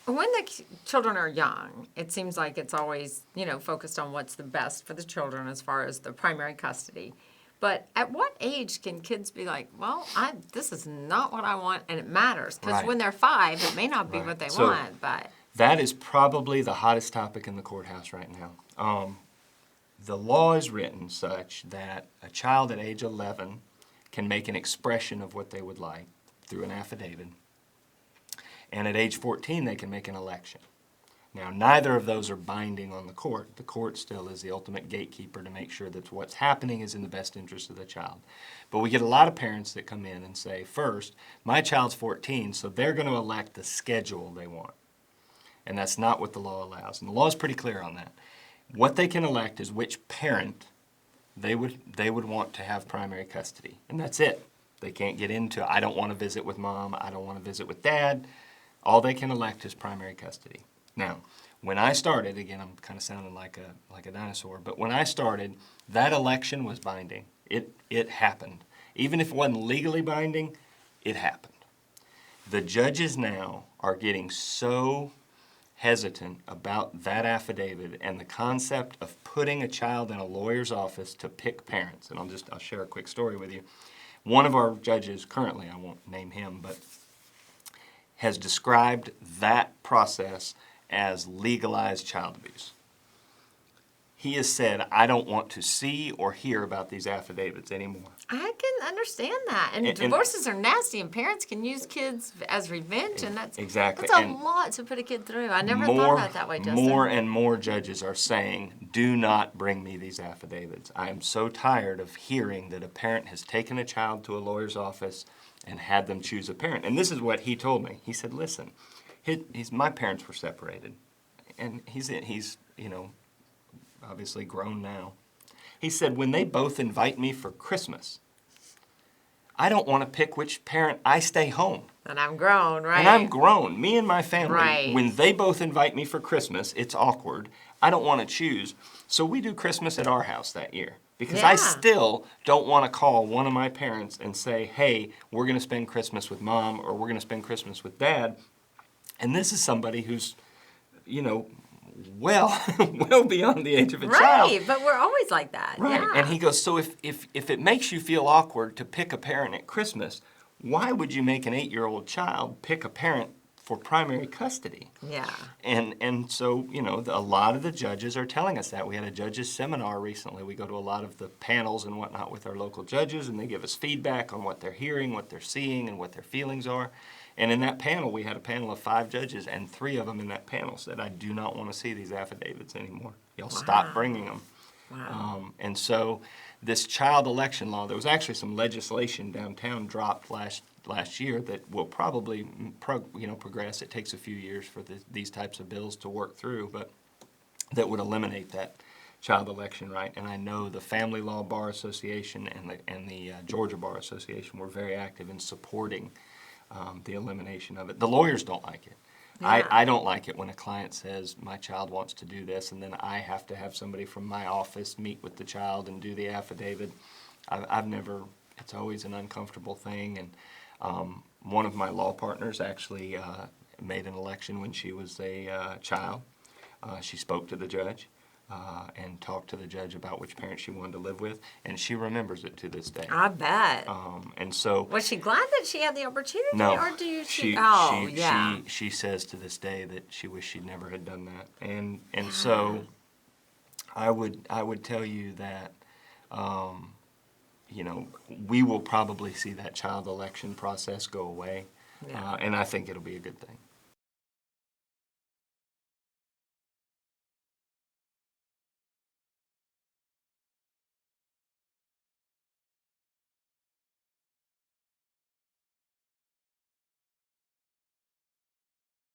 When the children are young, it seems like it's always, focused on what's the best for the children as far as the primary custody. But at what age can kids be like, well, this is not what I want, and it matters? Because Right. when they're 5, it may not be Right. what they So- want, but... That is probably the hottest topic in the courthouse right now. The law is written such that a child at age 11 can make an expression of what they would like through an affidavit. And at age 14, they can make an election. Now, neither of those are binding on the court. The court still is the ultimate gatekeeper to make sure that what's happening is in the best interest of the child. But we get a lot of parents that come in and say, first, my child's 14, so they're going to elect the schedule they want. And that's not what the law allows. And the law is pretty clear on that. What they can elect is which parent they would want to have primary custody. And that's it. They can't get into, I don't want to visit with mom, I don't want to visit with dad. All they can elect is primary custody. Now, when I started, again, I'm kind of sounding like a dinosaur, but when I started, that election was binding. It happened. Even if it wasn't legally binding, it happened. The judges now are getting so hesitant about that affidavit and the concept of putting a child in a lawyer's office to pick parents. And I'll share a quick story with you. One of our judges currently, I won't name him, but has described that process as legalized child abuse. He has said, I don't want to see or hear about these affidavits anymore. I can understand that. And divorces are nasty, and parents can use kids as revenge, and that's exactly. That's a lot to put a kid through. I never thought about it that way, Justin. More and more judges are saying, do not bring me these affidavits. I am so tired of hearing that a parent has taken a child to a lawyer's office and had them choose a parent. And this is what he told me. He said, listen, my parents were separated, and he's obviously grown now. He said, when they both invite me for Christmas, I don't want to pick which parent. I stay home. And I'm grown, right? And I'm grown. Me and my family, right. When they both invite me for Christmas, it's awkward. I don't want to choose. So we do Christmas at our house that year. Because I still don't want to call one of my parents and say, hey, we're going to spend Christmas with mom or we're going to spend Christmas with dad. And this is somebody who's, well beyond the age of a child. Right, but we're always like that. Right, yeah. And he goes, so if it makes you feel awkward to pick a parent at Christmas, why would you make an 8-year-old child pick a parent for primary custody? Yeah. And so, a lot of the judges are telling us that. We had a judges seminar recently. We go to a lot of the panels and whatnot with our local judges, and they give us feedback on what they're hearing, what they're seeing, and what their feelings are. And in that panel, we had a panel of 5 judges, and 3 of them in that panel said, I do not want to see these affidavits anymore. Y'all stop bringing them. Wow. And so this child election law, there was actually some legislation downtown dropped last year that will probably progress. It takes a few years for these types of bills to work through, but that would eliminate that child election right. And I know the Family Law Bar Association and the Georgia Bar Association were very active in supporting the elimination of it. The lawyers don't like it. Yeah. I don't like it when a client says, my child wants to do this, and then I have to have somebody from my office meet with the child and do the affidavit. It's always an uncomfortable thing. And one of my law partners actually made an election when she was a child. She spoke to the judge and talked to the judge about which parent she wanted to live with, and she remembers it to this day. I bet. And so, was she glad that she had the opportunity? no, Or do you she says to this day that she wished she'd never had done that. And so I would tell you that we will probably see that child election process go away, and I think it'll be a good thing.